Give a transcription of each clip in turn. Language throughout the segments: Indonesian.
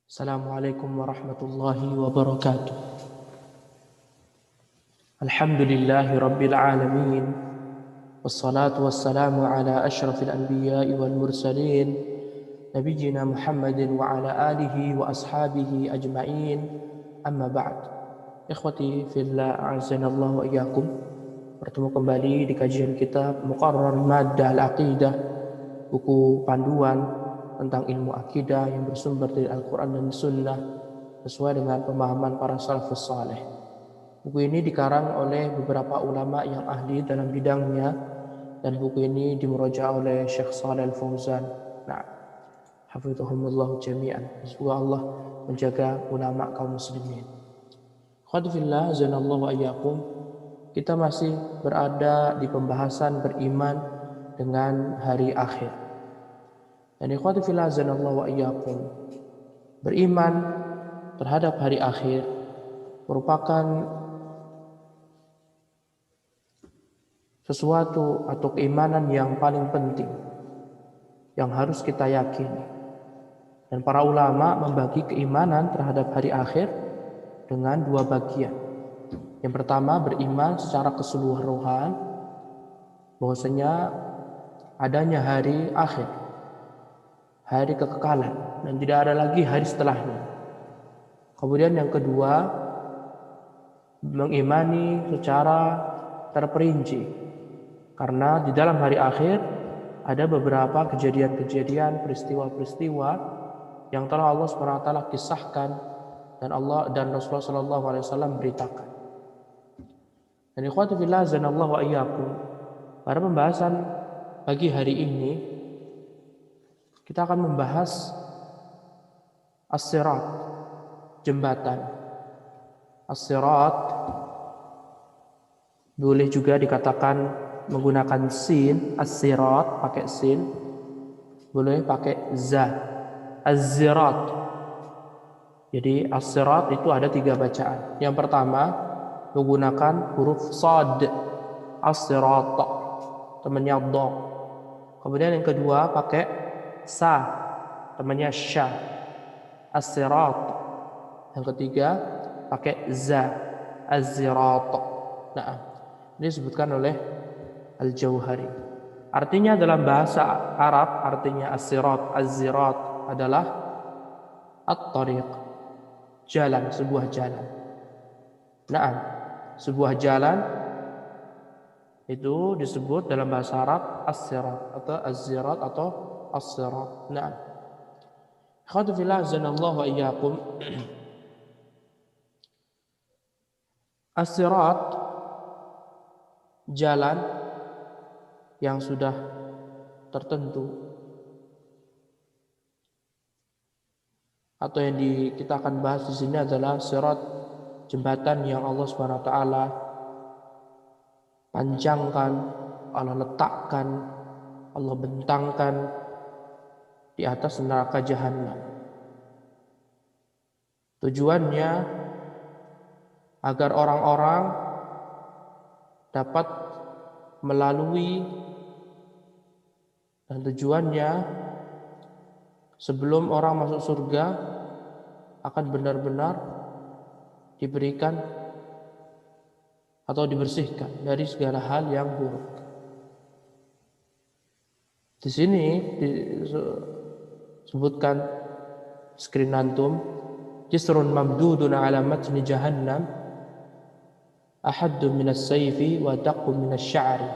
Assalamualaikum warahmatullahi wabarakatuh. Alhamdulillahi rabbil alamin. Wassalatu wassalamu ala ashrafil anbiya'i wal mursalin nabiyyina Muhammadin wa ala alihi wa ashabihi ajma'in. Amma ba'd. Ikhwati fillah, a'azzanallahu wa iyyakum. Bertemu kembali di kajian kitab Muqarrar Maddah Al-Aqidah, buku panduan tentang ilmu akidah yang bersumber dari Al-Quran dan Sunnah sesuai dengan pemahaman para salafus saleh. Buku ini dikarang oleh beberapa ulama yang ahli dalam bidangnya, dan buku ini dimurojaah oleh Syekh Shalih Al-Fauzan. Nah, hafizahumullah jami'an. Semoga Allah menjaga ulama kaum muslimin. Khadifillah zanallahu wa iyyakum. Kita masih berada di pembahasan beriman dengan hari akhir. Dan ikhwati fillah azanallahu wa iyyakum, beriman terhadap hari akhir merupakan sesuatu atau keimanan yang paling penting yang harus kita yakini. Dan para ulama membagi keimanan terhadap hari akhir dengan dua bagian. Yang pertama, beriman secara keseluruhan bahwasanya adanya hari akhir, hari kekekalan, dan tidak ada lagi hari setelahnya. Kemudian yang kedua, mengimani secara terperinci, karena di dalam hari akhir ada beberapa kejadian-kejadian, peristiwa-peristiwa yang telah Allah SWT kisahkan dan Allah dan Rasulullah SAW beritakan. Dan ikhwati fillah zanallahu wa iyyakum, pada pembahasan pagi hari ini kita akan membahas as-sirat, jembatan. As-sirat boleh juga dikatakan menggunakan sin, as-sirat pakai sin, boleh pakai za, az-zirat. Jadi as-sirat itu ada 3 bacaan. Yang pertama menggunakan huruf sad, as-sirat, temannya dha. Kemudian yang kedua pakai sa, temannya sya, as-sirat. Yang ketiga pakai za, az-zirat. Nah, ini disebutkan oleh Al-Jauhari. Artinya dalam bahasa Arab, artinya as-sirat, az-zirat adalah at-tariq, jalan, sebuah jalan. Nah, sebuah jalan itu disebut dalam bahasa Arab as-sirat atau az-zirat atau as-sirat. Nah, ikhwatu fillah zanallahu wa iyyakum, as-sirat jalan yang sudah tertentu, atau yang kita akan bahas di sini adalah sirat, jembatan yang Allah Subhanahu wa taala panjangkan, Allah letakkan, Allah bentangkan di atas neraka jahanam. Tujuannya agar orang-orang dapat melalui, dan tujuannya sebelum orang masuk surga akan benar-benar diberikan atau dibersihkan dari segala hal yang buruk. Di sini disebutkan screen antum, jisrun mamdudun ala matni jahannam ahaddu minas sayfi wa daqqu minas sya'ri.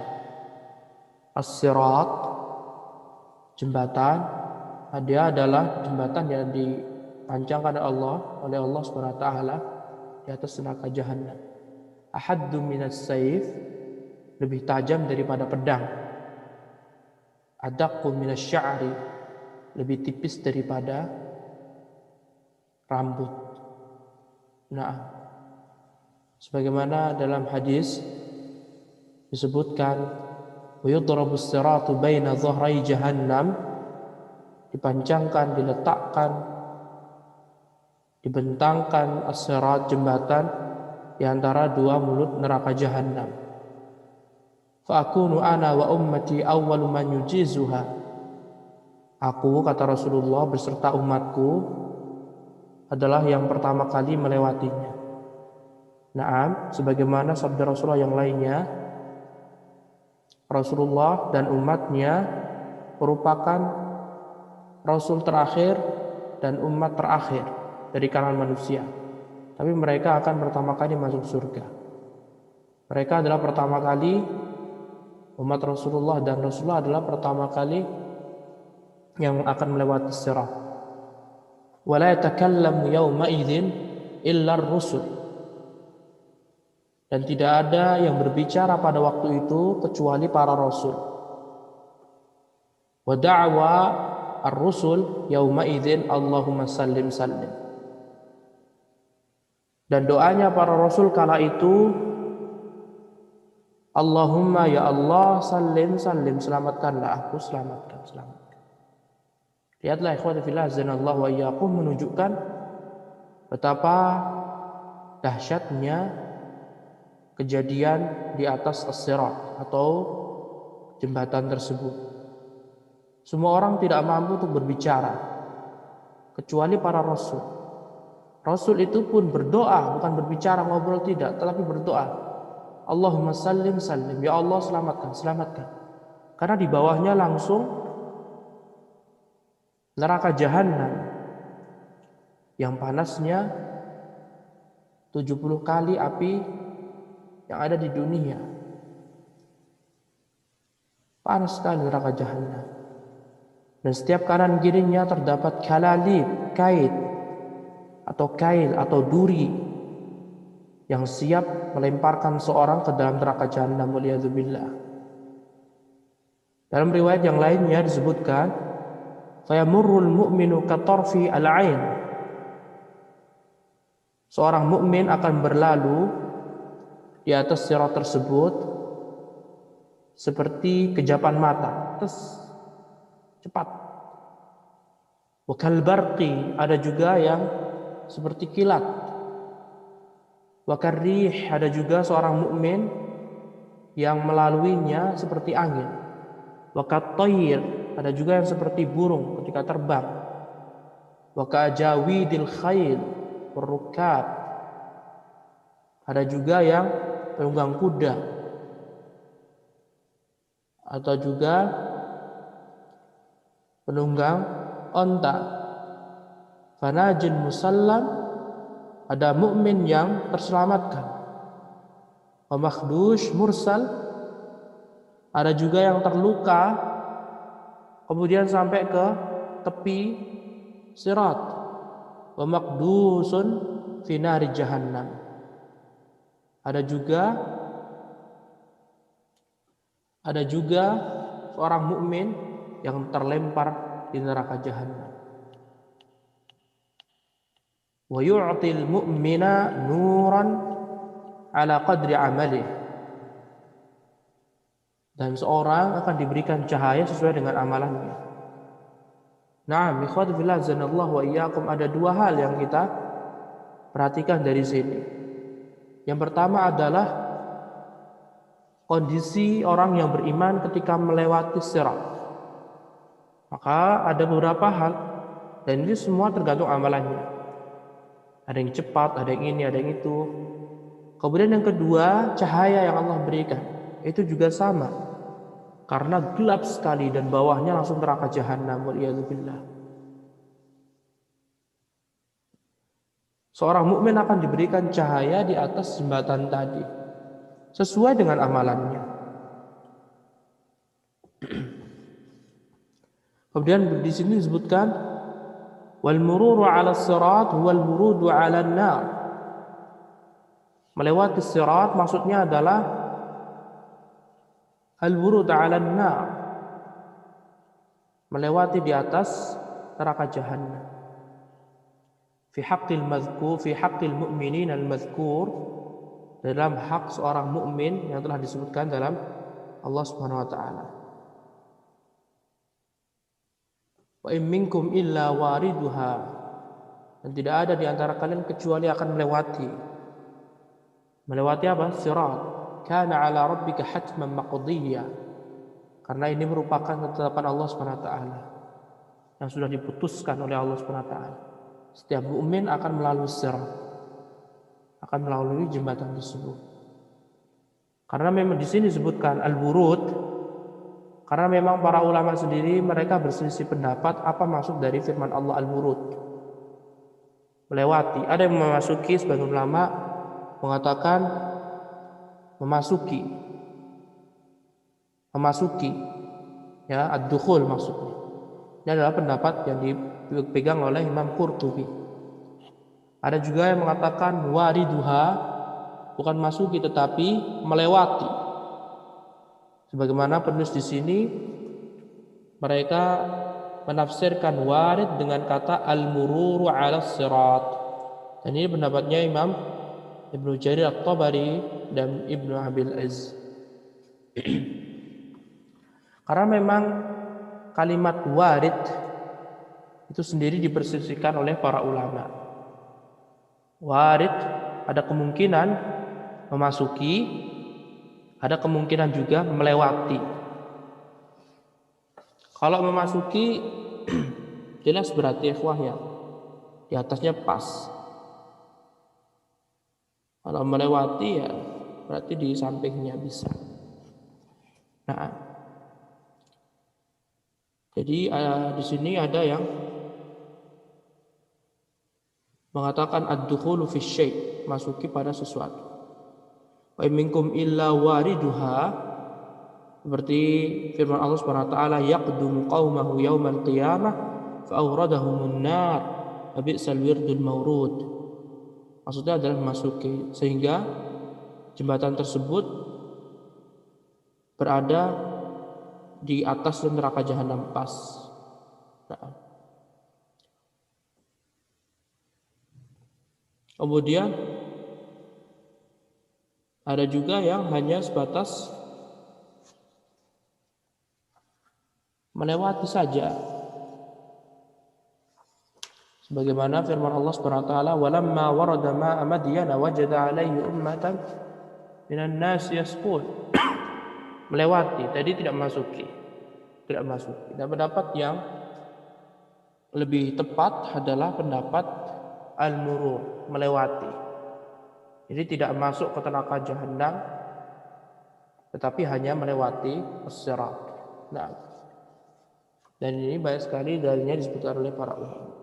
As-sirat, jembatan, dia adalah jembatan yang dipanjangkan oleh Allah Subhanahu wa taala di atas neraka jahanam. Ahaddu minas sayf, lebih tajam daripada pedang. Adaqqu minas sya'ri, lebih tipis daripada rambut. Nah, sebagaimana dalam hadis disebutkan, wa yudrabu as-siratu baina dhahrai jahannam, dipanjangkan, diletakkan, dibentangkan as-sirat, jembatan, di antara 2 mulut neraka jahanam. Fa akunu ana wa ummati awwalu man yujizuha. Aku, kata Rasulullah, beserta umatku adalah yang pertama kali melewatinya. Naam, sebagaimana sabda Rasulullah yang lainnya, Rasulullah dan umatnya merupakan Rasul terakhir dan umat terakhir dari kalangan manusia. Tapi mereka akan pertama kali masuk surga. Mereka adalah pertama kali umat Rasulullah, dan Rasulullah adalah pertama kali yang akan melewati sirat. Wala yatakallamu yawma idzin illa ar-rusul. Dan tidak ada yang berbicara pada waktu itu kecuali para rasul. Wa da'wa ar-rusul yawma idzin Allahumma sallim sallim. Dan doanya para rasul kala itu, Allahumma ya Allah sallim sallim, selamatkanlah aku, selamatkan. Lihatlah ikhwati fillah azanallahu wa iyyakum, menunjukkan betapa dahsyatnya kejadian di atas as-sirat atau jembatan tersebut. Semua orang tidak mampu untuk berbicara kecuali para rasul. Rasul itu pun berdoa, bukan berbicara, ngobrol tidak, tetapi berdoa. Allahumma sallim sallim, ya Allah selamatkan. Karena di bawahnya langsung neraka jahanam yang panasnya 70 kali api yang ada di dunia. Panas sekali neraka jahanam. Dan setiap kanan kirinya terdapat kalalib, kait atau kail atau duri yang siap melemparkan seorang ke dalam neraka jahanam, waliyadzubillah. Dalam riwayat yang lainnya disebutkan, fayamurrul mu'minu katarfi al-ain. Seorang mukmin akan berlalu di atas sirat tersebut seperti kejapan mata, cepat. Wa kal barqi, ada juga yang seperti kilat. Wa karrih, ada juga seorang mukmin yang melaluinya seperti angin. Wa kattayr, ada juga yang seperti burung ketika terbang. Wa kajawidil khail warrukab, ada juga yang penunggang kuda atau juga penunggang onta. Fanajin musallam, ada mukmin yang terselamatkan. Wa makhdush mursal, ada juga yang terluka kemudian sampai ke tepi sirat. Wa maqdusun fi nari jahannam, ada juga seorang mukmin yang terlempar di neraka jahanam. Wa yu'til mu'mina nuran ala qadri amalih, dan seorang akan diberikan cahaya sesuai dengan amalannya. Nah, ikhwati fillah azanallahu wa iyyakum, ada dua hal yang kita perhatikan dari sini. Yang pertama adalah kondisi orang yang beriman ketika melewati sirat. Maka ada beberapa hal, dan ini semua tergantung amalannya. Ada yang cepat, ada yang ini, ada yang itu. Kemudian yang kedua, cahaya yang Allah berikan itu juga sama, karena gelap sekali dan bawahnya langsung neraka jahanam, waliyadzubillah. Seorang mukmin akan diberikan cahaya di atas jembatan tadi sesuai dengan amalannya. Kemudian di sini disebutkan wal mururu 'ala sirat wal murudu 'ala an-nar. Melewati sirat maksudnya adalah al-wurud 'ala an-nar, melewati di atas neraka jahanam. Fi haqqil mazkur, fi haqqil mu'minin al-mazkur, dalam hak seorang mukmin yang telah disebutkan dalam Allah Subhanahu wa taala. Wa in minkum illa wariduha, dan tidak ada di antara kalian kecuali akan melewati apa? Sirat. Kana 'ala rabbika hatman maqdiyya, karena ini merupakan ketetapan Allah Subhanahu wa taala yang sudah diputuskan oleh Allah Subhanahu wa taala. Setiap mukmin akan melalui sirat, akan melalui jembatan tersebut. Karena memang di sini disebutkan al-wurud, karena memang para ulama sendiri mereka berselisih pendapat apa maksud dari firman Allah al-wurud, melewati. Ada yang memasuki, sebagian ulama mengatakan memasuki, ya, ad-dukhul maksudnya. Ini adalah pendapat yang dipegang oleh Imam Qurtubi. Ada juga yang mengatakan wariduha, bukan masuki tetapi melewati. Sebagaimana penulis di sini mereka menafsirkan warid dengan kata al-mururu 'ala sirat. Dan ini pendapatnya Imam Ibnu Jarir At-Tabari dan Ibnu Abil Izz. Karena memang kalimat warid itu sendiri diperselisihkan oleh para ulama. Warid ada kemungkinan memasuki, ada kemungkinan juga melewati. Kalau memasuki jelas berarti ikhwahnya di atasnya pas. Kalau melewati ya berarti di sampingnya bisa. Nah, jadi di sini ada yang mengatakan ad-dukhulu fi syai', masuki pada sesuatu. Wa minkum illa wariduha, seperti firman Allah Subhanahu wa taala, yaqdumu qaumahu yaumal qiyamah fa awradahumun nar wa bi'sal wirdul mawrud. Maksudnya adalah memasuki, sehingga jembatan tersebut berada di atas neraka jahanam pas. Nah. Kemudian ada juga yang hanya sebatas melewati saja. Sebagaimana firman Allah Subhanahu wa taala, "Walamma warada ma'a Madyana wajada 'alaihi ummatan minan nas yasqun." Melewati, jadi tidak masuki. Dan pendapat yang lebih tepat adalah pendapat al-murur, melewati. Jadi tidak masuk ke neraka jahanam, tetapi hanya melewati as-sirat. Nah, dan ini banyak sekali dalilnya disebutkan oleh para ulama.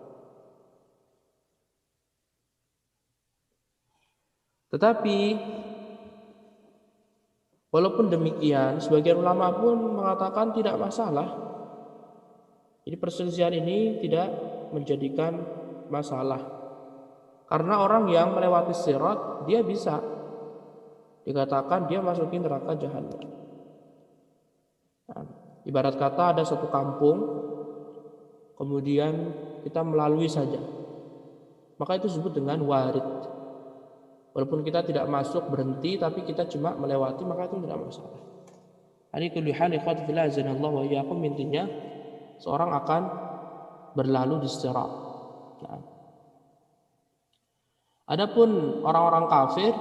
Tetapi walaupun demikian, sebagian ulama pun mengatakan tidak masalah. Jadi perselisihan ini tidak menjadikan masalah. Karena orang yang melewati sirat, dia bisa dikatakan dia masuki neraka jahanam. Nah, ibarat kata ada satu kampung, kemudian kita melalui saja, maka itu disebut dengan warid. Walaupun kita tidak masuk berhenti, tapi kita cuma melewati, maka itu tidak masalah. Ini kulihan ikhwati fillah azanallahu wa iyyakum, intinya seorang akan berlalu di sirat. Nah, adapun orang-orang kafir,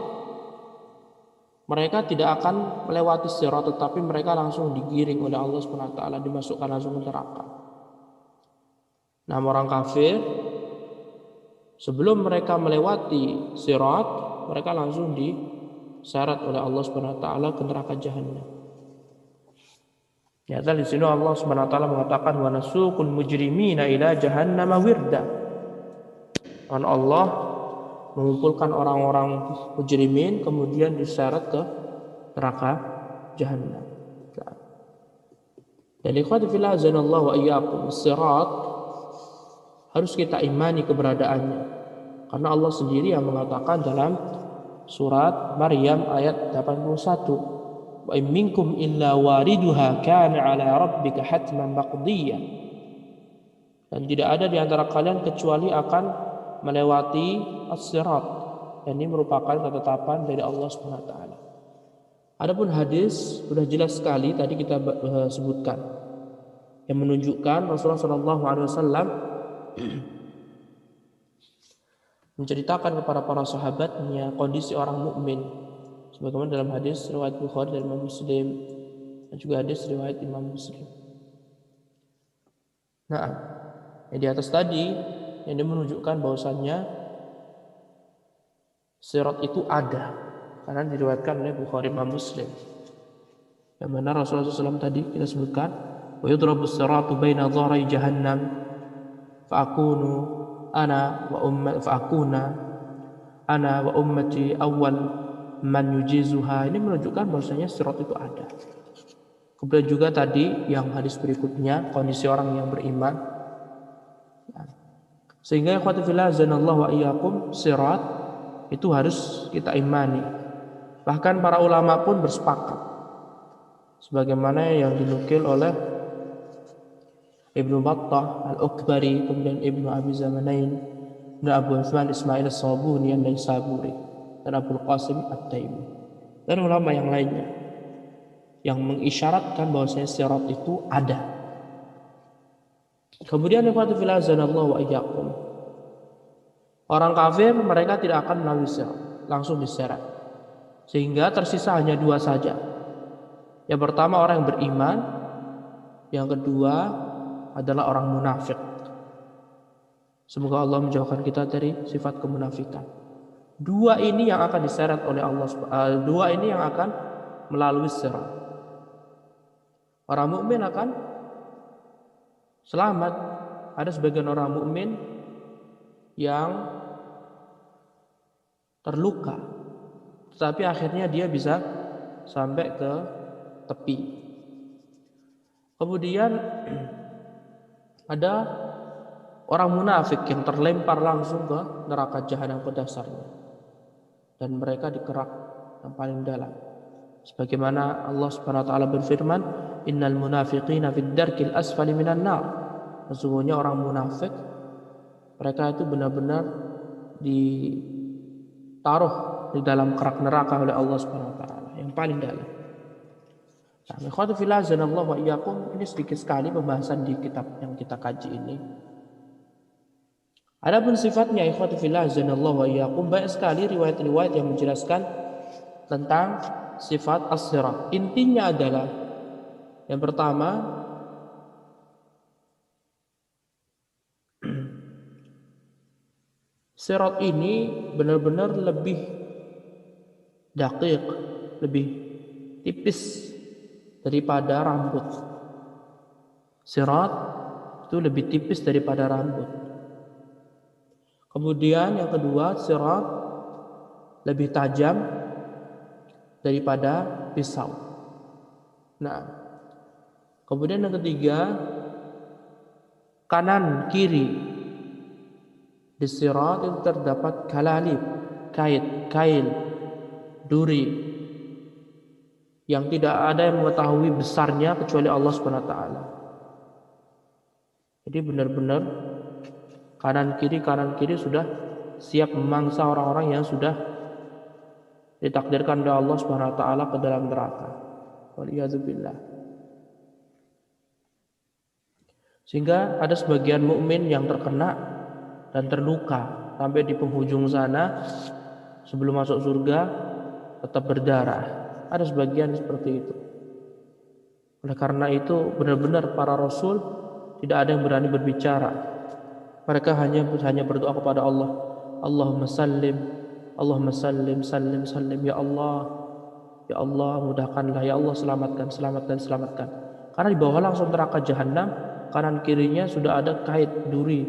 mereka tidak akan melewati sirat, tetapi mereka langsung digiring oleh Allah Subhanahu wa taala, dimasukkan langsung ke neraka. Nah, orang kafir sebelum mereka melewati sirat, mereka langsung diseret oleh Allah Subhanahu wa taala ke neraka jahanam. Ya, di sini Allah Subhanahu wa taala mengatakan wa nasuqul mujrimina ila jahannam wirda. Dan Allah mengumpulkan orang-orang mujrimin kemudian diseret ke neraka jahanam. Dan ikhwati fillah azanallahu wa iyyakum, sirat harus kita imani keberadaannya. Karena Allah sendiri yang mengatakan dalam surat Maryam ayat 81, wa in minkum illa wariduha kana 'ala rabbika hatman maqdiyya. Dan tidak ada di antara kalian kecuali akan melewati as-sirat. Dan ini merupakan ketetapan dari Allah Subhanahu wa taala. Adapun hadis sudah jelas sekali tadi kita sebutkan, yang menunjukkan Rasulullah sallallahu alaihi wasallam menceritakan kepada para sahabatnya kondisi orang mukmin, sebagaimana dalam hadis riwayat Bukhari dan Imam Muslim, dan juga hadis riwayat Imam Muslim. Nah, yang di atas tadi Ini menunjukkan bahwasannya sirat itu ada, karena diriwayatkan oleh Bukhari dan Muslim. Yang mana Rasulullah SAW tadi kita sebutkan, wa yudrabu siratu baina dharai jahannam fa'akunu ana wa ummati awal man yujizuha. Ini menunjukkan bahwasanya sirat itu ada. Kemudian juga tadi yang hadis berikutnya, kondisi orang yang beriman. Sehingga ikhwati fillah azanallahu wa iyyakum, sirat itu harus kita imani. Bahkan para ulama pun bersepakat, sebagaimana yang dinukil oleh Ibnu Battah Al-Ukbari, kemudian Ibnu Abi Zamanain, dan Abu Uthman Ismail As-Sabuni dan Naisaburi, dan Abu Qasim At-Taimi, dan ulama yang lainnya yang mengisyaratkan bahwasanya sirat itu ada. Kemudian ikhwati fillah azanallahu wa iyyakum, orang kafir mereka tidak akan melalui sirat, langsung diseret. Sehingga tersisa hanya dua saja. Yang pertama orang yang beriman, yang kedua adalah orang munafik. Semoga Allah menjauhkan kita dari sifat kemunafikan. Dua ini yang akan diseret oleh Allah, dua ini yang akan melalui sirat. Orang mukmin akan selamat. Ada sebagian orang mukmin yang terluka, tetapi akhirnya dia bisa sampai ke tepi. Kemudian ada orang munafik yang terlempar langsung ke neraka jahanam pada dasarnya, dan mereka dikerak yang paling dalam. Sebagaimana Allah Subhanahu wa taala berfirman, innal munafiqina fid darkil asfali minan nar. Sesungguhnya orang munafik mereka itu benar-benar ditaruh di dalam kerak neraka oleh Allah Subhanahu wa taala yang paling dalam. Nah, ikhwatu fillah azanallahu wa iyyakum, ini sedikit sekali pembahasan di kitab yang kita kaji ini. Adapun sifatnya ikhwatu fillah azanallahu wa iyyakum, banyak sekali riwayat-riwayat yang menjelaskan tentang sifat as-sirat. Intinya adalah yang pertama, sirat ini benar-benar lebih daqiq, lebih tipis daripada rambut. Sirat itu lebih tipis daripada rambut. Kemudian yang kedua, sirat lebih tajam daripada pisau. Nah, kemudian yang ketiga, kanan kiri di sirat itu terdapat kalalib, kail, duri, yang tidak ada yang mengetahui besarnya kecuali Allah Subhanahu wa taala. Jadi benar-benar kanan kiri sudah siap memangsa orang-orang yang sudah ditakdirkan oleh Allah Subhanahu wa taala ke dalam neraka. Waliyadzubillah. Sehingga ada sebagian mukmin yang terkena dan terluka sampai di penghujung sana, sebelum masuk surga tetap berdarah. Ada sebagian seperti itu. Oleh karena itu benar-benar para rasul tidak ada yang berani berbicara. Mereka hanya berdoa kepada Allah. Allahumma sallim, sallim ya Allah. Ya Allah, mudahkanlah, ya Allah, selamatkan. Karena di bawah langsung neraka jahanam, kanan kirinya sudah ada kait duri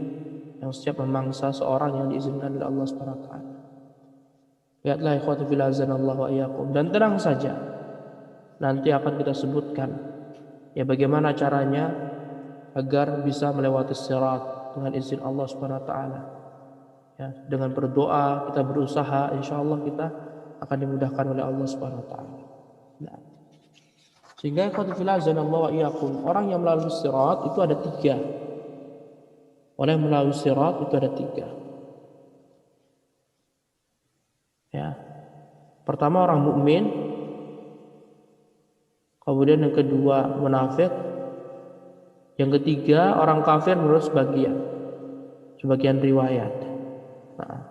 yang siap memangsa seorang yang diizinkan oleh Allah Subhanahu wa taala. Lihatlah ikhwati fillah azanallahu wa iyyakum, dan tenang saja. Nanti akan kita sebutkan ya bagaimana caranya agar bisa melewati sirat dengan izin Allah Subhanahu wa taala. Ya, dengan berdoa, kita berusaha, insyaallah kita akan dimudahkan oleh Allah Subhanahu wa taala. Nah, sehingga ikhwati fillah azanallahu wa iyyakum, orang yang melalui sirat itu ada tiga. Orang yang melalui sirat itu ada tiga. Ya. Pertama orang mukmin, kemudian yang kedua munafik, yang ketiga orang kafir menurut sebagian riwayat. Nah,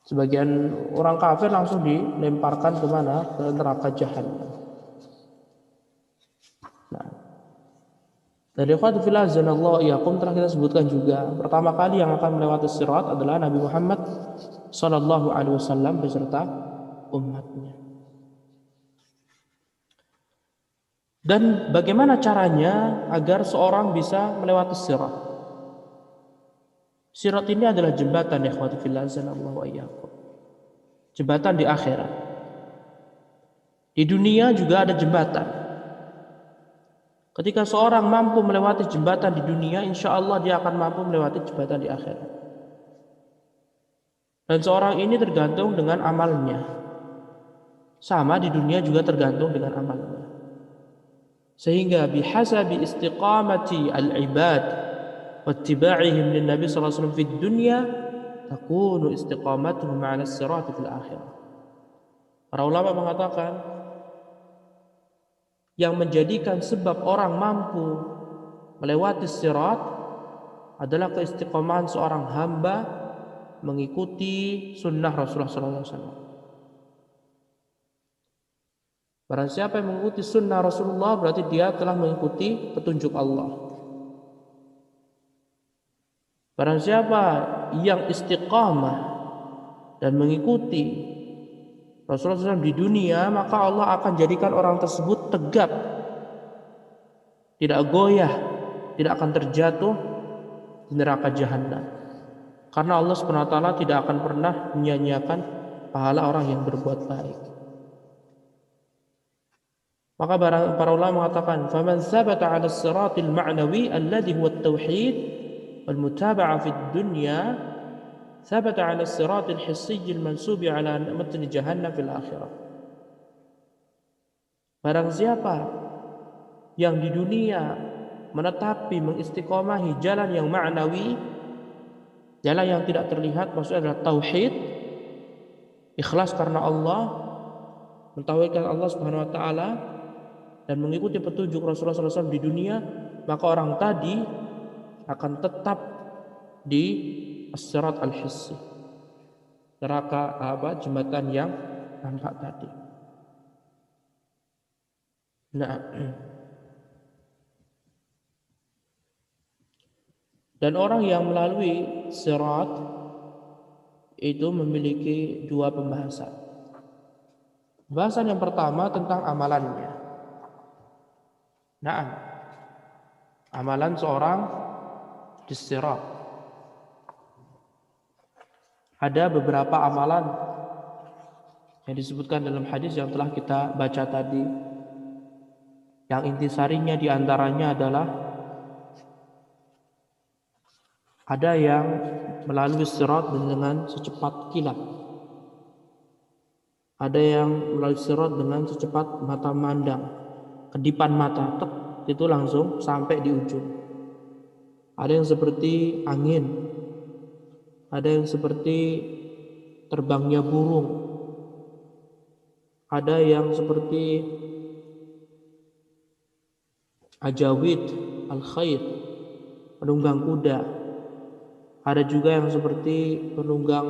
sebagian orang kafir langsung dilemparkan ke mana? Ke neraka jahanam. Nah, Dan ikhwati fillah azanallahu iyyakum, telah kita sebutkan juga, pertama kali yang akan melewati sirat adalah Nabi Muhammad sallallahu alaihi wasallam beserta umatnya. Dan bagaimana caranya agar seorang bisa melewati sirat? Sirat ini adalah jembatan, ikhwati fillah azanallahu iyyakum. Jembatan di akhirat. Di dunia juga ada jembatan. Ketika seorang mampu melewati jembatan di dunia, insya Allah dia akan mampu melewati jembatan di akhirat. Dan seorang ini tergantung dengan amalnya. Sama di dunia juga tergantung dengan amalnya. Sehingga bihasabi istiqamati al-ibad wattiba'ihim lin Nabi sallallahu alaihi wasallam fid dunya takunu istiqamatuhum 'ala as-sirati fil akhirah. Para ulama mengatakan yang menjadikan sebab orang mampu melewati sirat adalah keistiqomahan seorang hamba mengikuti sunnah Rasulullah SAW. Barang siapa yang mengikuti sunnah Rasulullah berarti dia telah mengikuti petunjuk Allah. Barang siapa yang istiqamah dan mengikuti Rasulullah SAW di dunia, maka Allah akan jadikan orang tersebut tegap, tidak goyah, tidak akan terjatuh di neraka jahanam. Karena Allah SWT tidak akan pernah menyia-nyiakan pahala orang yang berbuat baik. Maka para ulama mengatakan, "Faman thabata 'ala as-siratil ma'nawi alladhi huwa at-tauhid wal mutaba'ah fid dunya, thabata 'ala as-siratil hissiyil mansubi 'ala matni jahannam fil akhirah." Barang siapa yang di dunia menetapi mengistiqomahi jalan yang ma'nawi, jalan yang tidak terlihat, maksudnya adalah tauhid, ikhlas karena Allah, mentauhidkan Allah Subhanahu wa taala dan mengikuti petunjuk Rasulullah SAW di dunia, maka orang tadi akan tetap di as-sirat al-hissi, neraka jembatan yang nampak tadi. Nah, dan orang yang melalui sirat itu memiliki dua pembahasan. Pembahasan yang pertama tentang amalannya. Nah, amalan seorang di sirat. Ada beberapa amalan yang disebutkan dalam hadis yang telah kita baca tadi. Yang intisarinya diantaranya adalah ada yang melalui sirat dengan secepat kilat. Ada yang melalui sirat dengan secepat mata memandang. Kedipan mata, itu langsung sampai di ujung. Ada yang seperti angin, ada yang seperti terbangnya burung, ada yang seperti ajawid al-khayr, penunggang kuda, ada juga yang seperti penunggang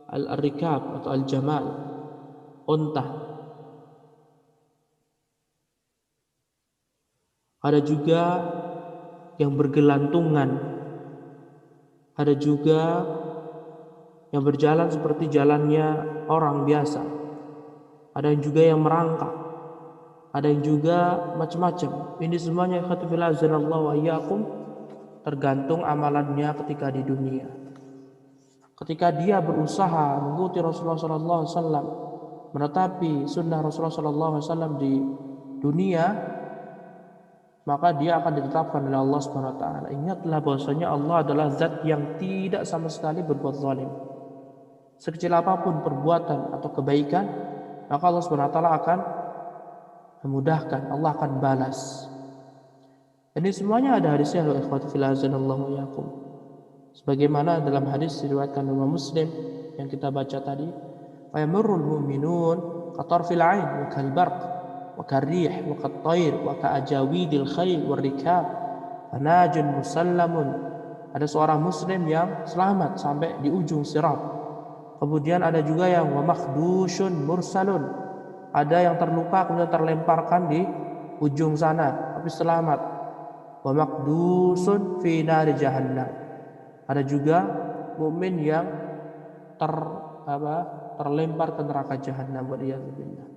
al-rikab atau al-jamal, unta. Ada juga yang bergelantungan, ada juga yang berjalan seperti jalannya orang biasa, ada yang juga yang merangkak, ada yang juga macam-macam. Ini semuanya khatufillah azanallahu wa iyyakum tergantung amalannya ketika di dunia. Ketika dia berusaha mengikuti Rasulullah SAW, menetapi sunnah Rasulullah SAW di dunia, maka dia akan ditetapkan oleh Allah Subhanahu wa taala. Ingatlah bahwasanya Allah adalah zat yang tidak sama sekali berbuat zalim. Sekecil apapun perbuatan atau kebaikan, maka Allah Subhanahu wa taala akan memudahkan, Allah akan balas. Ini semuanya ada hadisnya, ikhwati fillah azanallahu iyyakum. Sebagaimana dalam hadis diriwayatkan oleh Muslim yang kita baca tadi, "Wa yamurrul mu'minun qatarfil 'ain wa kal barq wa karrih wa qattayr wa ka'ajawidil khayl warrikab fanajun musallamun." Ada seorang muslim yang selamat sampai di ujung sirat. Kemudian ada juga yang wa makhdushun mursalun, ada yang terluka kemudian terlemparkan di ujung sana tapi selamat. wa maqdusun fi nari jahannam. Ada juga mukmin yang terlempar ke neraka jahanam, waliyadzubillah.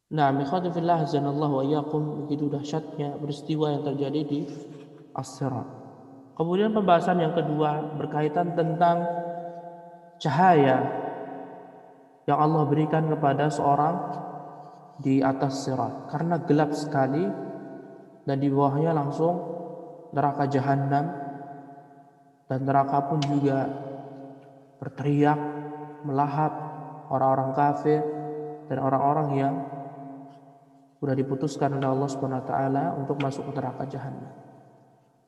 Nah, ikhwati fillah azanallahu wa iyyakum, begitu dahsyatnya peristiwa yang terjadi di As-Sirat. Kemudian pembahasan yang kedua berkaitan tentang cahaya yang Allah berikan kepada seorang di atas sirat, karena gelap sekali dan di bawahnya langsung neraka jahanam, dan neraka pun juga berteriak melahap orang-orang kafir dan orang-orang yang sudah diputuskan oleh Allah Subhanahu wa taala untuk masuk ke neraka jahanam.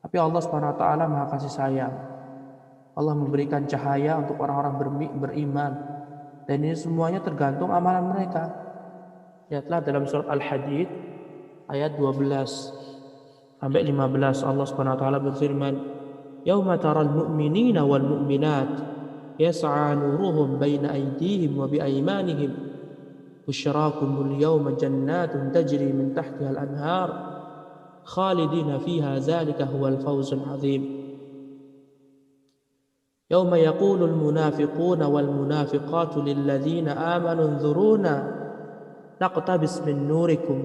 Tapi Allah Subhanahu wa taala Maha kasih sayang. Allah memberikan cahaya untuk orang-orang beriman, dan ini semuanya tergantung amalan mereka. Lihatlah dalam surat Al-Hadid ayat 12 sampai 15, Allah Subhanahu wa taala berfirman, "Yauma taral mu'minina wal mu'minat yas'a nuruhum baina aydihim wa bi aymanihim busyrakumul yawma jannatun tajri min tahtiha al-anhar khalidina fiha dzalika huwal fawzul 'adzim." Yauma yaqulul munafiquna wal munafiqatu lil ladzina amanu unzuruna naqtabis min nurikum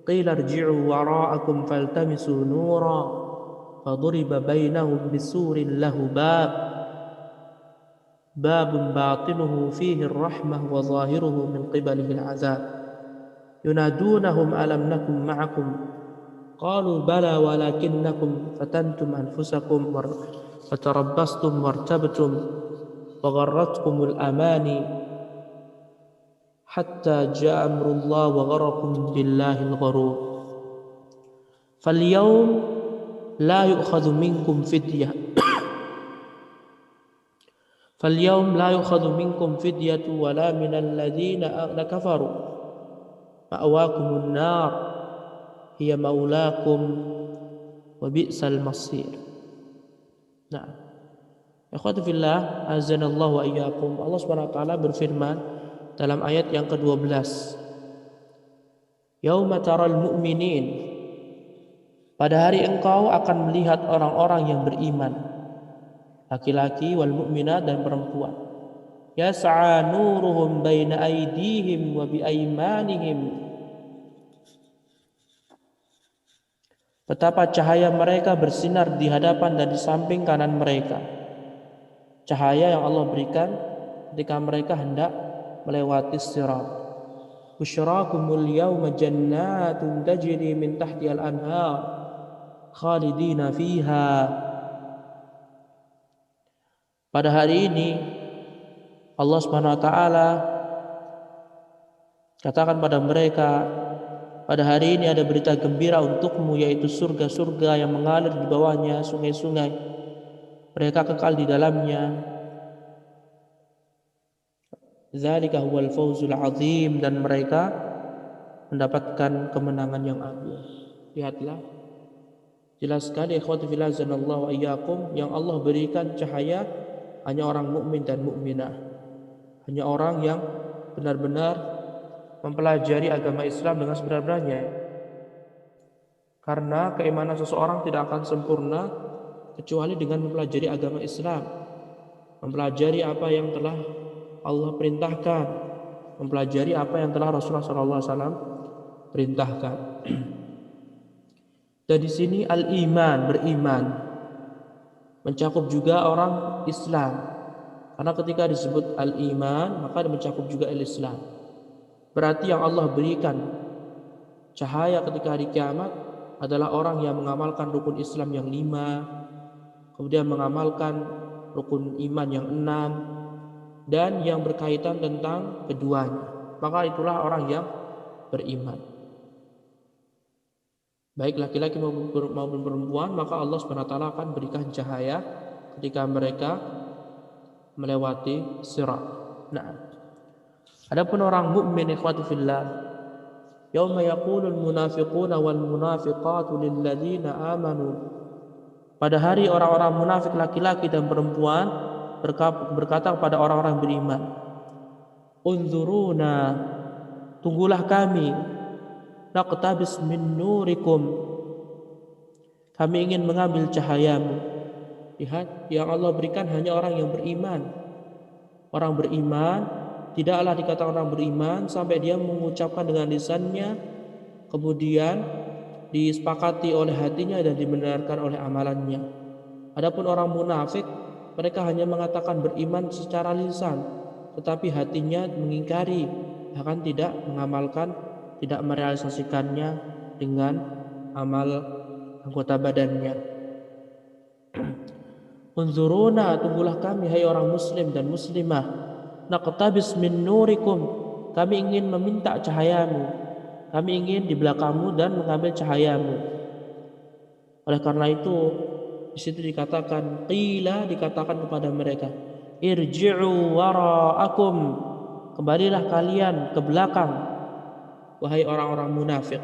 qila irji'u wara'akum faltamisu nura faduriba bainahum bisurin lahu babun batinuhu fihi ar-rahmah wa zahiruhu min qibalihi al-'azab yunadunahum alam nakum ma'akum qalu bala walakinnakum fatantum anfusakum fatarabbastum wartabtum wa gharratkumul amani hatta ja'a amrullah wa gharrakum billahil gharur falyawm la yu'khadhu minkum fidyah falyawm la yu'khadhu minkum fidyatu wala minal ladzina kafaru ma'wakumun nar hiya maulakum wa bi'sal masir. Nah, ikhwati fillah azanallahu wa iyyakum, Allah Subhanahu wa taala berfirman dalam ayat yang ke-12, yauma taral mu'minin, pada hari engkau akan melihat orang-orang yang beriman, laki-laki wal mu'minat dan perempuan, yas'a nuruhum baina aydihim wa bi aymanihim, betapa cahaya mereka bersinar di hadapan dan di samping kanan mereka. Cahaya yang Allah berikan ketika mereka hendak melewati sirat. Busyrakumul yawma jannatun tajri min tahtihal anhar khalidina fiha. Pada hari ini Allah Subhanahu wa taala katakan pada mereka, pada hari ini ada berita gembira untukmu, yaitu surga-surga yang mengalir di bawahnya sungai-sungai. Mereka kekal di dalamnya. Dzalika huwal fawzul 'adzim, dan mereka mendapatkan kemenangan yang agung. Lihatlah, jelas sekali ikhwati fillah azanallahu wa iyyakum, yang Allah berikan cahaya hanya orang mukmin dan mukminah. Hanya orang yang benar-benar mempelajari agama Islam dengan sebenar-benarnya. Karena keimanan seseorang tidak akan sempurna kecuali dengan mempelajari agama Islam, mempelajari apa yang telah Allah perintahkan, mempelajari apa yang telah Rasulullah SAW perintahkan. Dan di sini al-iman, beriman, mencakup juga orang Islam. Karena ketika disebut al-iman, maka mencakup juga al-Islam. Berarti yang Allah berikan cahaya ketika hari kiamat adalah orang yang mengamalkan rukun Islam yang 5, kemudian mengamalkan rukun iman yang 6, dan yang berkaitan tentang keduanya. Maka itulah orang yang beriman. Baik laki-laki maupun perempuan, maka Allah SWT akan berikan cahaya ketika mereka melewati sirat. Nah, adapun orang mukmin ikhwati fillah, yauma yaqulul munafiquna wal munafiqatu lil ladzina amanu, pada hari orang-orang munafik laki-laki dan perempuan berkata kepada orang-orang beriman, unzuruna, tunggulah kami, naqtabis min nurikum, kami ingin mengambil cahayamu. Lihat, yang Allah berikan hanya orang yang beriman. Orang beriman tidaklah dikatakan orang beriman sampai dia mengucapkan dengan lisannya, kemudian disepakati oleh hatinya dan dibenarkan oleh amalannya. Adapun orang munafik, mereka hanya mengatakan beriman secara lisan, tetapi hatinya mengingkari, bahkan tidak mengamalkan, tidak merealisasikannya dengan amal anggota badannya. Unzuruna, tunggulah kami hai orang muslim dan muslimah. Naqtabis min nurikum, kami ingin meminta cahayamu. Kami ingin di belakangmu dan mengambil cahayamu. Oleh karena itu, di situ dikatakan, qila, dikatakan kepada mereka, irji'u wara'akum, kembalilah kalian ke belakang, wahai orang-orang munafik.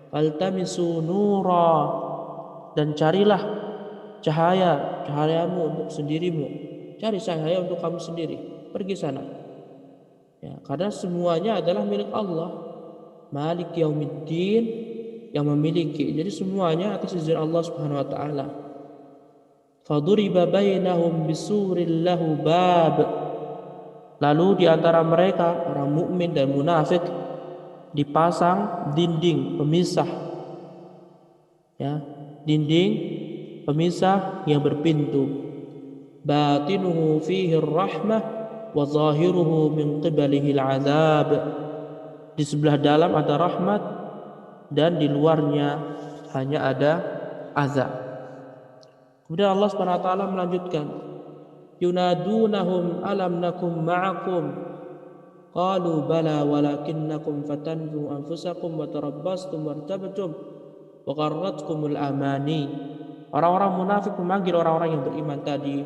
Faltamisu nura, dan carilah cahayamu untuk sendirimu. Cari cahaya untuk kamu sendiri. Pergi sana. Ya, karena semuanya adalah milik Allah. Malik yaumiddin, yang memiliki. Jadi semuanya atas izin Allah Subhanahu wa taala. Faduriba bainahum bisuril lahu bab. Lalu di antara mereka orang mukmin dan munafik dipasang dinding pemisah. Ya, dinding pemisah yang berpintu. Batinuhu fihi rahmah wa zahiruhu min qibalihi al-'adzab. Di sebelah dalam ada rahmat dan di luarnya hanya ada azab. Kemudian Allah Subhanahu wa taala melanjutkan, yunadunahum alam nakum ma'akum qalu bala walakinnakum fatantum anfusakum wa tarabbastum wartabtum wa gharratkumul amani. Orang-orang munafik memanggil orang-orang yang beriman tadi,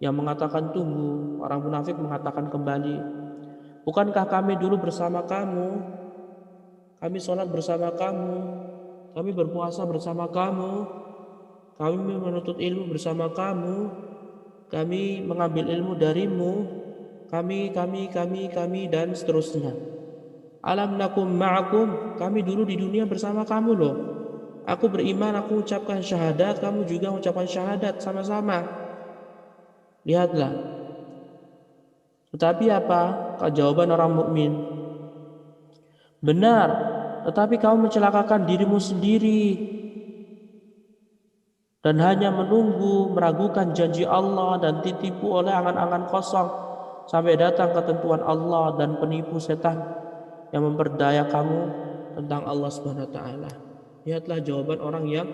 yang mengatakan tunggu. Orang munafik mengatakan kembali, bukankah kami dulu bersama kamu? Kami sholat bersama kamu, kami berpuasa bersama kamu, kami menuntut ilmu bersama kamu, kami mengambil ilmu darimu, kami dan seterusnya. Alam nakum ma'akum, kami dulu di dunia bersama kamu loh. Aku beriman, aku ucapkan syahadat, kamu juga ucapkan syahadat sama-sama. Lihatlah. Tetapi apa? Jawaban orang mukmin, benar, tetapi kamu mencelakakan dirimu sendiri dan hanya menunggu meragukan janji Allah dan ditipu oleh angan-angan kosong sampai datang ketentuan Allah dan penipu setan yang memperdaya kamu tentang Allah Subhanahu wa taala. Lihatlah jawaban orang yang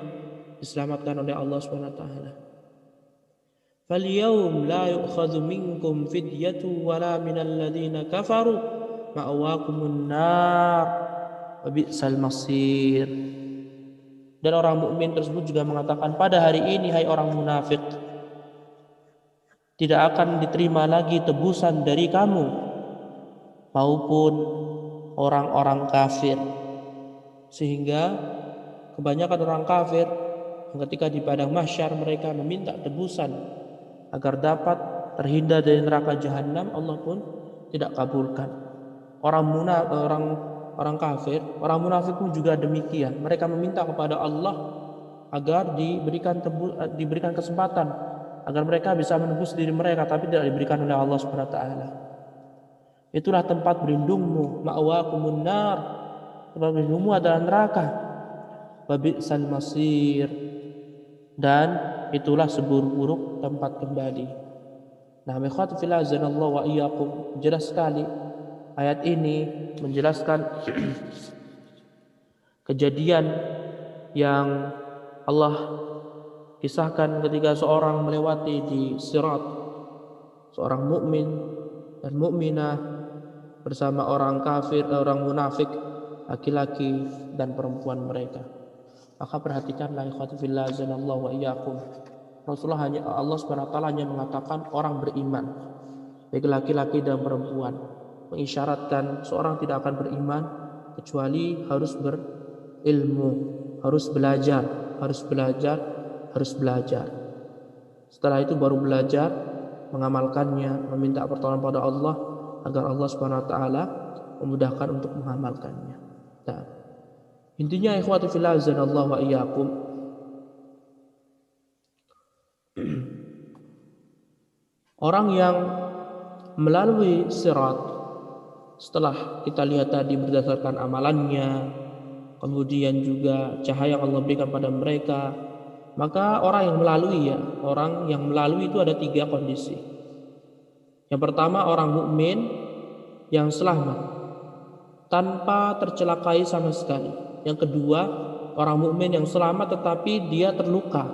diselamatkan oleh Allah Subhanahu wa taala. Fal yaum la yu'khadhu minkum fidyatu wala minal ladzina kafaru ma'wakumun nar wa bi'sal masir. Dan orang mukmin tersebut juga mengatakan, pada hari ini hai orang munafik, tidak akan diterima lagi tebusan dari kamu maupun orang-orang kafir. Sehingga kebanyakan orang kafir ketika di padang mahsyar mereka meminta tebusan agar dapat terhindar dari neraka jahanam, Allah pun tidak kabulkan. Orang kafir, orang munafik pun juga demikian. Mereka meminta kepada Allah agar diberikan kesempatan agar mereka bisa menebus diri mereka, tapi tidak diberikan oleh Allah Subhanahu wa taala. Itulah tempat berlindungmu, ma'wakumun nar, tempat berlindungmu adalah neraka. Wa bi'sal masir, dan itulah seburuk-buruk tempat kembali. Nah, ikhwati fillah azanallahu wa iyyakum, jelas sekali ayat ini menjelaskan kejadian yang Allah kisahkan ketika seorang melewati di sirat, seorang mukmin dan mukminah bersama orang kafir, orang munafik, laki-laki dan perempuan mereka. Maka perhatikanlah ikhwati fillah azanallahu wa iyyakum. Allah Subhanahu wa taala hanya mengatakan orang beriman, baik laki-laki dan perempuan, mengisyaratkan seorang tidak akan beriman kecuali harus berilmu, harus belajar. Setelah itu baru belajar, mengamalkannya, meminta pertolongan pada Allah agar Allah Subhanahu wa taala memudahkan untuk mengamalkannya. Nah, Intinya ikhwati fillah azanallahu wa iyyakum, orang yang melalui sirat setelah kita lihat tadi berdasarkan amalannya, kemudian juga cahaya yang Allah berikan pada mereka, maka orang yang melalui itu ada 3 kondisi. Yang pertama, orang mukmin yang selamat tanpa tercelakai sama sekali. Yang kedua, orang mukmin yang selamat tetapi dia terluka.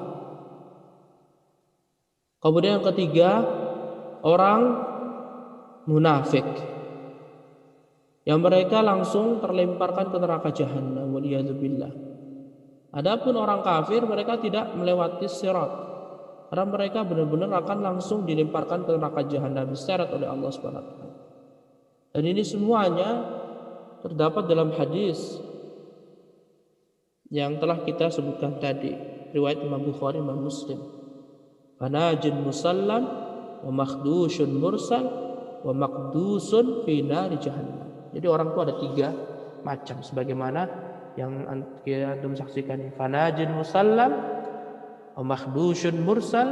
Kemudian yang ketiga, orang munafik yang mereka langsung terlemparkan ke neraka jahanam, waliyadzubillah. Adapun orang kafir, mereka tidak melewati sirat, karena mereka benar-benar akan langsung dilemparkan ke neraka jahanam, diseret oleh Allah Subhanahu wa taala. Dan ini semuanya terdapat dalam hadis yang telah kita sebutkan tadi, riwayat Imam Bukhari, Imam Muslim. Fanajin musallam wa makhdushun mursal wa maqdusun fi nari jahannam. Jadi orang itu ada 3 macam sebagaimana yang kita antum saksikan ini. Fanajin musallam wa makhdushun mursal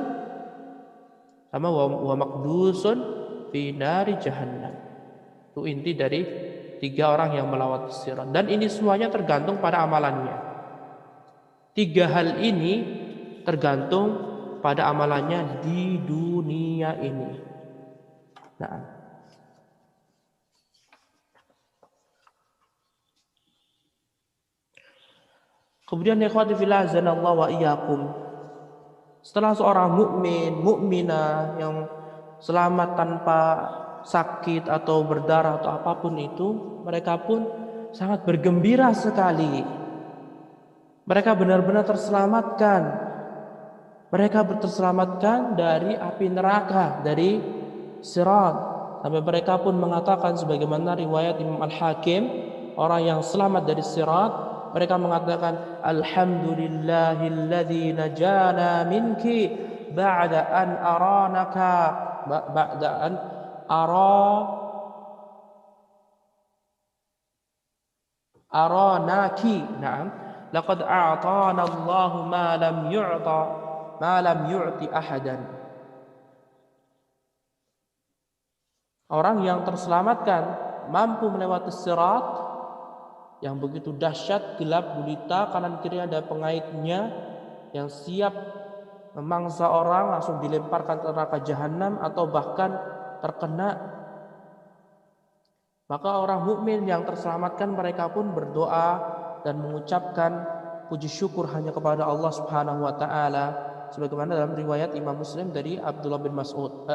sama wa maqdusun fi nari jahannam. Itu inti dari 3 orang yang melewati sirat, dan ini semuanya tergantung pada amalannya. 3 hal ini tergantung pada amalannya di dunia ini. Nah, kemudian ikhwati fillah azanallahu wa iyyakum, setelah seorang mukmin, mukminah yang selamat tanpa sakit atau berdarah atau apapun itu, mereka pun sangat bergembira sekali. Mereka benar-benar terselamatkan. Mereka terselamatkan dari api neraka, dari sirat. Sampai mereka pun mengatakan sebagaimana riwayat Imam Al-Hakim, orang yang selamat dari sirat, mereka mengatakan alhamdulillahilladzi najana minki ba'da an aranaka ba'da an aranaki. Na'am, laqad a'tana Allahu ma lam yu'ti ahadan. Orang yang terselamatkan mampu melewati sirat yang begitu dahsyat, gelap gulita, kanan kiri ada pengaitnya yang siap memangsa orang, langsung dilemparkan ke neraka jahanam atau bahkan terkena. Maka orang mukmin yang terselamatkan, mereka pun berdoa dan mengucapkan puji syukur hanya kepada Allah Subhanahu wa taala, sebagaimana dalam riwayat Imam Muslim dari Abdullah bin Mas'ud,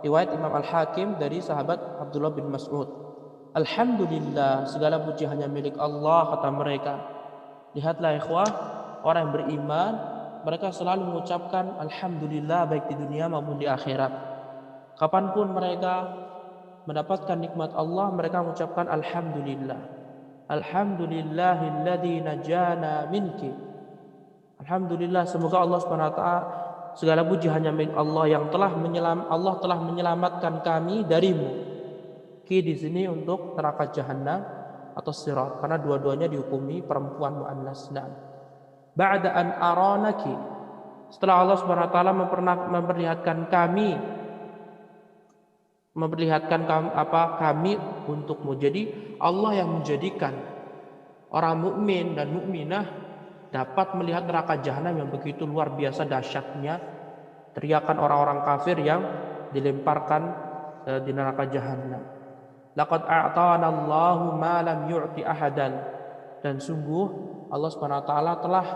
riwayat Imam Al-Hakim dari sahabat Abdullah bin Mas'ud. Alhamdulillah, segala puji hanya milik Allah, kata mereka. Lihatlah ikhwah, orang yang beriman, mereka selalu mengucapkan alhamdulillah baik di dunia maupun di akhirat. Kapanpun mereka mendapatkan nikmat Allah, mereka mengucapkan alhamdulillah. Alhamdulillahilladzi najana minki. Alhamdulillah, semoga Allah Subhanahu wa taala, segala puji hanya milik Allah yang telah menyelamatkan kami darimu. Ki di sini untuk neraka jahanam atau sirat, karena dua-duanya dihukumi perempuan muannas. Ba'da an aranaki, setelah Allah Subhanahu wa taala memperlihatkan kami kami untukmu. Jadi Allah yang menjadikan orang mukmin dan mukminah dapat melihat neraka jahanam yang begitu luar biasa dahsyatnya, teriakan orang-orang kafir yang dilemparkan di neraka jahanam. Laqad a'tana Allahu ma lam yu'ti ahadan, dan sungguh Allah Subhanahu wa taala telah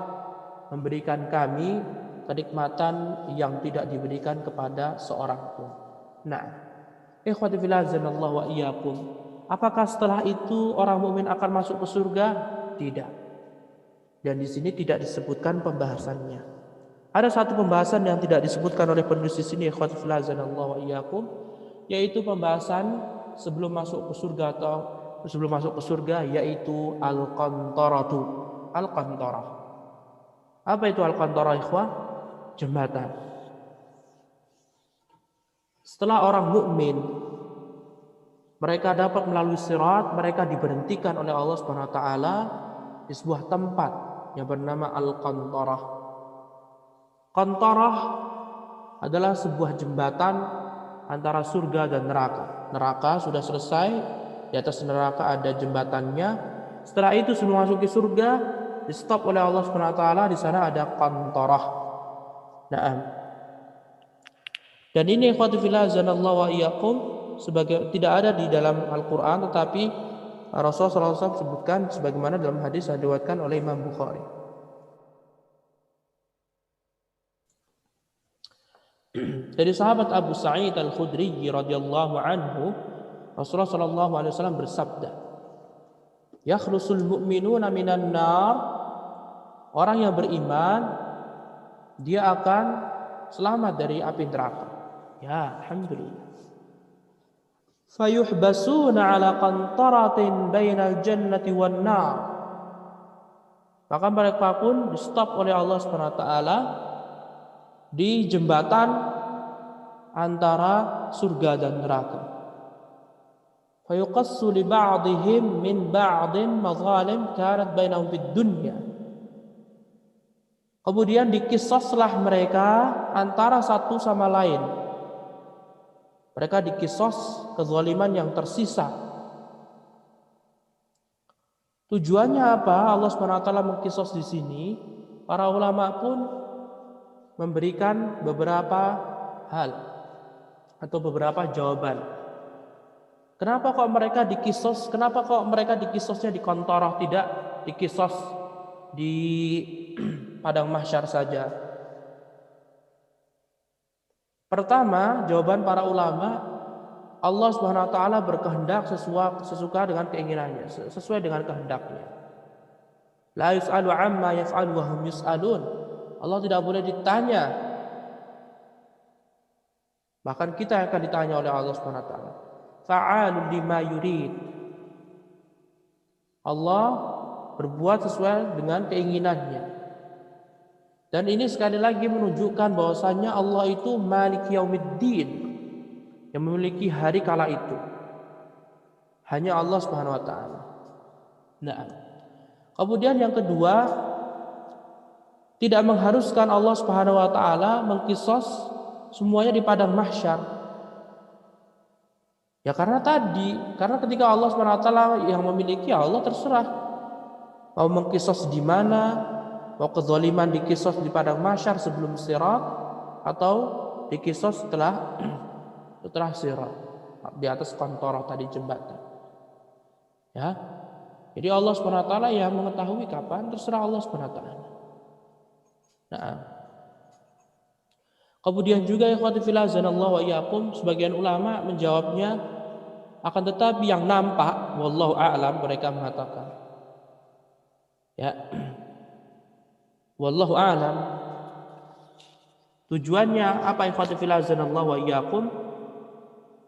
memberikan kami kenikmatan yang tidak diberikan kepada seorang pun. Nah, ikhwati fillah azanallahu wa iyyakum, apakah setelah itu orang mukmin akan masuk ke surga? Tidak. Dan di sini tidak disebutkan pembahasannya. Ada satu pembahasan yang tidak disebutkan oleh penulis di sini, ikhwati fillah azanallahu wa iyyakum, yaitu pembahasan sebelum masuk ke surga, yaitu al-qantaratu. Al-qantarah. Apa itu al-qantarah, ikhwah? Jembatan. Setelah orang mukmin mereka dapat melalui sirat, mereka diberhentikan oleh Allah Subhanahu wa taala di sebuah tempat yang bernama Al-Qantarah. Qantarah adalah sebuah jembatan antara surga dan neraka. Neraka sudah selesai, di atas neraka ada jembatannya. Setelah itu semua masuki surga, di stop oleh Allah SWT. Di sana ada Qantarah. Nah, dan ini ikhwati fillah azanallahu wa iyyakum, sebagai tidak ada di dalam Al-Qur'an, tetapi Rasulullah SAW sebutkan sebagaimana dalam hadis yang diriwayatkan oleh Imam Bukhari. Dari sahabat Abu Sa'id Al-Khudri radhiyallahu anhu, Rasulullah sallallahu alaihi wasallam bersabda, "Yakhlusul mu'minuna minan nar." Orang yang beriman dia akan selamat dari api neraka. Ya, alhamdulillah. Fayuhbasuna ala qantaratin bainal jannati wan nar. Maka mereka pun di stop oleh Allah SWT di jembatan antara surga dan neraka. Fayuqassu li ba'dihim min ba'din mazalim kanat bainahum fid dunya. Kemudian dikisoslah mereka antara satu sama lain. Mereka dikisos kezaliman yang tersisa. Tujuannya apa? Allah SWT mengkisos di sini. Para ulama pun memberikan beberapa hal atau beberapa jawaban. Kenapa kok mereka dikisos? Kenapa kok mereka dikisosnya di Qantarah, tidak dikisos di padang mahsyar saja? Pertama, jawaban para ulama, Allah Subhanahu wa taala berkehendak sesuka dengan keinginannya, sesuai dengan kehendaknya. La yus'alu amma yaf'alu wa hum yus'alun. Allah tidak boleh ditanya. Bahkan kita yang akan ditanya oleh Allah Subhanahu wa taala. Fa'alun lima yurid. Allah berbuat sesuai dengan keinginannya. Dan ini sekali lagi menunjukkan bahwasannya Allah itu Maliki Yaumiddin, yang memiliki hari kala itu. Hanya Allah Subhanahu wa taala. Nah, kemudian yang kedua, tidak mengharuskan Allah Subhanahu wa taala mengkisos semuanya di padang mahsyar. Ya karena ketika Allah Subhanahu wa taala yang memiliki, Allah terserah mau mengkisos di mana. Mau kezaliman dikisos di padang mahsyar sebelum sirat, atau dikisos setelah sirat di atas Qantarah tadi, jembatan. Ya, jadi Allah SWT yang mengetahui kapan, terserah Allah SWT. Nah, kemudian juga ikhwati fillah azanallahu wa iyyakum, sebagian ulama menjawabnya, akan tetapi yang nampak, wallahu a'lam, mereka mengatakan, ya, wallahu a'lam, tujuannya apa ikhwati fillah azanallahu wa iyyakum?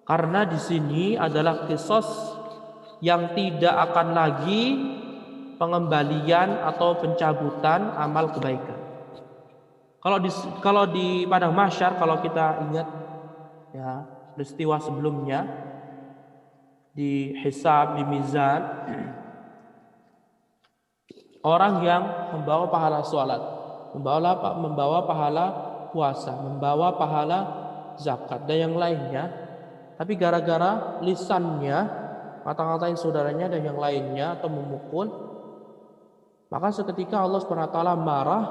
Karena di sini adalah kisos yang tidak akan lagi pengembalian atau pencabutan amal kebaikan. Kalau di padang mahsyar, kalau kita ingat ya peristiwa sebelumnya di hisab, di mizan, orang yang membawa pahala sholat, membawa pahala puasa, membawa pahala zakat dan yang lainnya, tapi gara-gara lisannya ngata-ngatain saudaranya dan yang lainnya atau memukul, maka seketika Allah SWT marah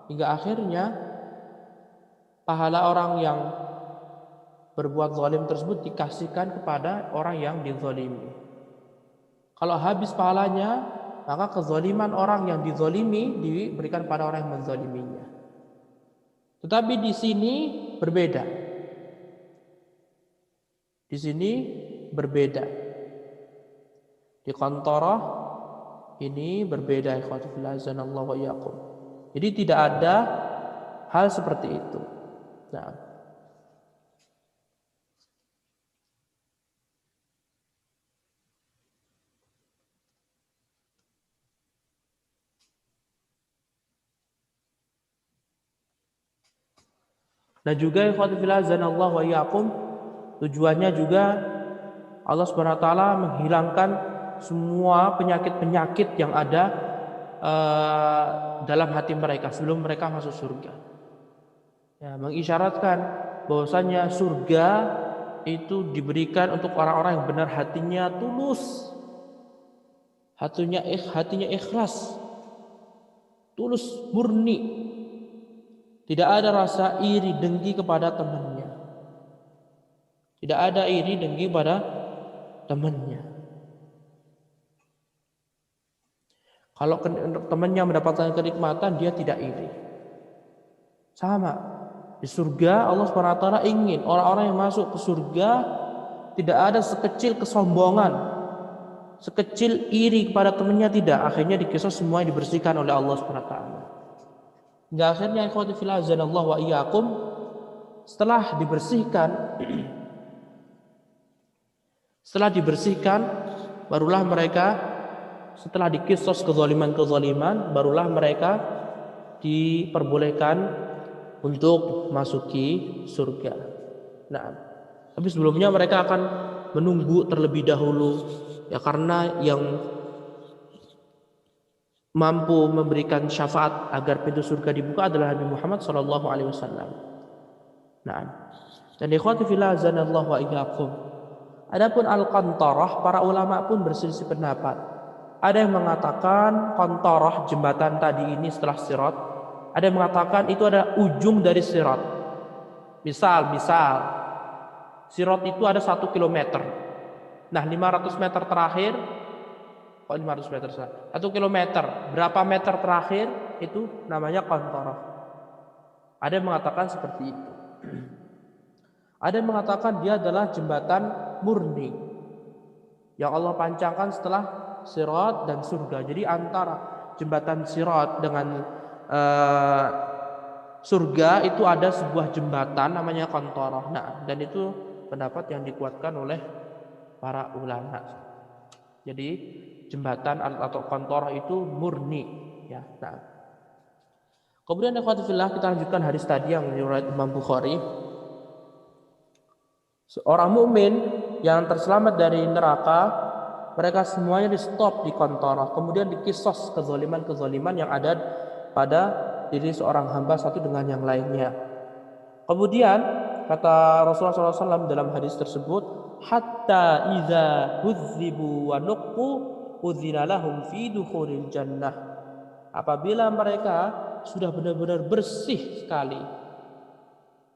hingga akhirnya pahala orang yang berbuat zalim tersebut dikasihkan kepada orang yang dizalimi. Kalau habis pahalanya, maka kezaliman orang yang dizalimi diberikan pada orang yang menzaliminya. Tetapi di sini berbeda. Di sini berbeda. Di Qantarah ini berbeda ikhwati fillah azanallahu wa iyyakum. Jadi tidak ada hal seperti itu. Nah, dan juga ikhwati fillah azanallahu wa iyyakum, tujuannya juga Allah Subhanahu wa taala menghilangkan semua penyakit-penyakit yang ada dalam hati mereka sebelum mereka masuk surga. Ya, mengisyaratkan bahwasanya surga itu diberikan untuk orang-orang yang benar hatinya tulus, hatinya ikhlas, tulus, murni, tidak ada rasa iri dengki kepada temannya, tidak ada iri dengki pada temannya. Kalau temannya mendapatkan kenikmatan, dia tidak iri. Sama di surga, Allah SWT ingin orang-orang yang masuk ke surga tidak ada sekecil kesombongan, sekecil iri kepada temannya, tidak. Akhirnya dikisah semua dibersihkan oleh Allah SWT. Hingga akhirnya ikhwati fillah azanallahu wa iyyakum, setelah dibersihkan barulah mereka, setelah dikisos kezaliman, barulah mereka diperbolehkan untuk masuki surga. Nah, tapi sebelumnya mereka akan menunggu terlebih dahulu, ya, karena yang mampu memberikan syafaat agar pintu surga dibuka adalah Nabi Muhammad SAW. Nah, dan ikhwati fillah azanallahu wa iyyakum, adapun al-qantarah, para ulama pun berselisih pendapat. Ada yang mengatakan qantarah, jembatan tadi ini setelah sirat, ada yang mengatakan itu adalah ujung dari sirat. Misal sirat itu ada 1 kilometer. Nah, 500 meter terakhir, 500 meter, 1 kilometer, berapa meter terakhir itu namanya qantarah. Ada yang mengatakan seperti itu. Ada yang mengatakan dia adalah jembatan murni yang Allah pancangkan setelah sirat dan surga. Jadi antara jembatan sirat dengan surga itu ada sebuah jembatan namanya qantarah. Nah, dan itu pendapat yang dikuatkan oleh para ulama. Jadi jembatan atau qantarah itu murni, ya. Nah, kemudian ikhwati fillah, kita lanjutkan hadis tadi yang diriwayatkan Imam Bukhari. Seorang mukmin yang terselamat dari neraka, mereka semuanya di stop di qantarah, kemudian dikisos kezaliman yang ada pada diri seorang hamba satu dengan yang lainnya. Kemudian kata Rasulullah SAW dalam hadis tersebut, hatta idza hudzibu wa nuqqu udzina lahum fi dukhulil jannah. Apabila mereka sudah benar-benar bersih sekali,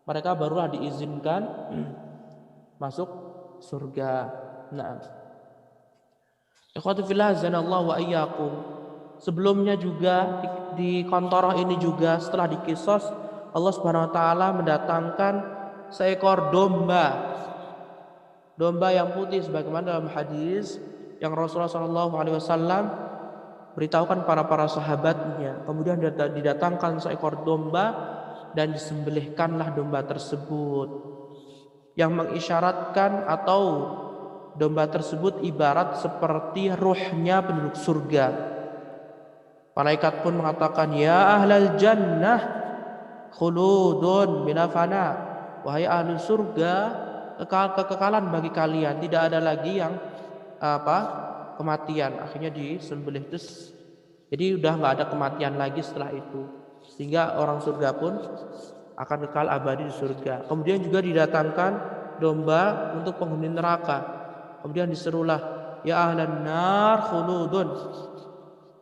mereka barulah diizinkan masuk surga. Nah, ikhwati fillah azanallahu wa iyyakum, sebelumnya juga di qantarah ini juga setelah dikisos, Allah Subhanahu wa taala mendatangkan seekor domba yang putih, sebagaimana dalam hadis yang Rasulullah SAW beritahukan para sahabatnya. Kemudian didatangkan seekor domba dan disembelihkanlah domba tersebut, yang mengisyaratkan atau domba tersebut ibarat seperti ruhnya penduduk surga. Malaikat pun mengatakan, ya ahlal jannah khuludun bila fana, wahai ahli surga, kekekalan bagi kalian, tidak ada lagi yang kematian. Akhirnya disembelih, terus jadi udah nggak ada kematian lagi setelah itu, sehingga orang surga pun akan kekal abadi di surga. Kemudian juga didatangkan domba untuk penghuni neraka. Kemudian diserulah, ya ahlan nar khuludun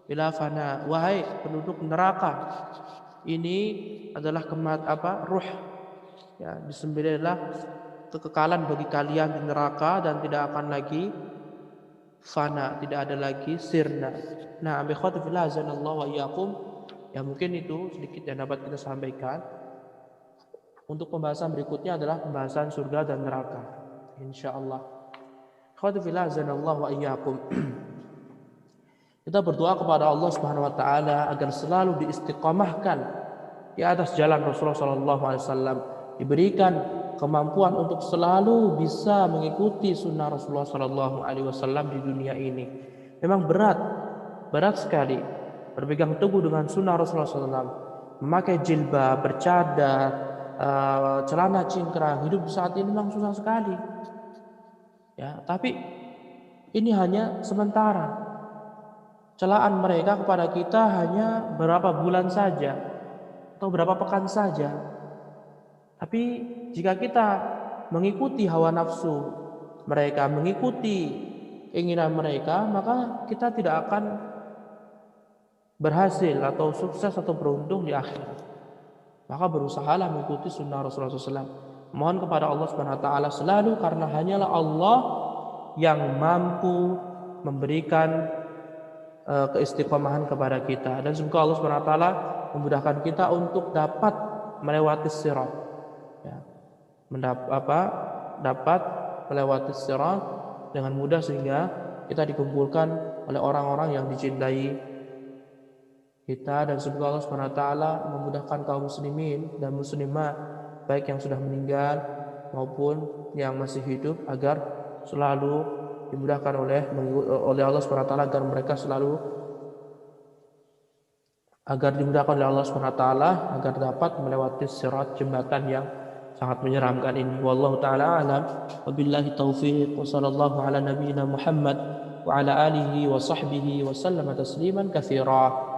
bila fana, wahai penduduk neraka, ini adalah ruh, ya, disembelihlah, kekekalan bagi kalian di neraka dan tidak akan lagi fana, tidak ada lagi sirna. Nah, ikhwati fillah azanallahu wa iyyakum, ya, mungkin itu sedikit yang dapat kita sampaikan. Untuk pembahasan berikutnya adalah pembahasan surga dan neraka, insyaallah. Ikhwati fillah azanallahu wa iyyakum, kita berdoa kepada Allah Subhanahu wa taala agar selalu diistiqamahkan di atas jalan Rasulullah sallallahu alaihi wasallam, diberikan kemampuan untuk selalu bisa mengikuti sunnah Rasulullah sallallahu alaihi wasallam di dunia ini. Memang berat sekali berpegang teguh dengan sunnah Rasulullah SAW, memakai jilbab, bercadar, celana cingkrang. Hidup saat ini memang susah sekali, ya, tapi ini hanya sementara. celaan mereka kepada kita hanya beberapa bulan saja atau beberapa pekan saja. Tapi jika kita mengikuti hawa nafsu mereka, mengikuti keinginan mereka, maka kita tidak akan berhasil atau sukses atau beruntung di akhirat. Maka berusahalah mengikuti sunnah Rasulullah SAW. Mohon kepada Allah Subhanahu Wa Taala selalu, karena hanyalah Allah yang mampu memberikan keistiqomahan kepada kita, dan semoga Allah Subhanahu Wa Taala memudahkan kita untuk dapat melewati sirat, ya, dapat melewati sirat dengan mudah sehingga kita dikumpulkan oleh orang-orang yang dicintai kita, dan semoga Allah Subhanahu Wa Taala memudahkan kaum muslimin dan muslimah baik yang sudah meninggal maupun yang masih hidup agar selalu dimudahkan oleh Allah Subhanahu Wa Taala, agar dimudahkan oleh Allah Subhanahu Wa Taala agar dapat melewati sirat, jembatan yang sangat menyeramkan ini. Wallahu taala alam, wabillahi taufiq, wa sallallahu ala nabiyyina Muhammad wa ala alihi wa sahbihi wa sallama tasliman katsira.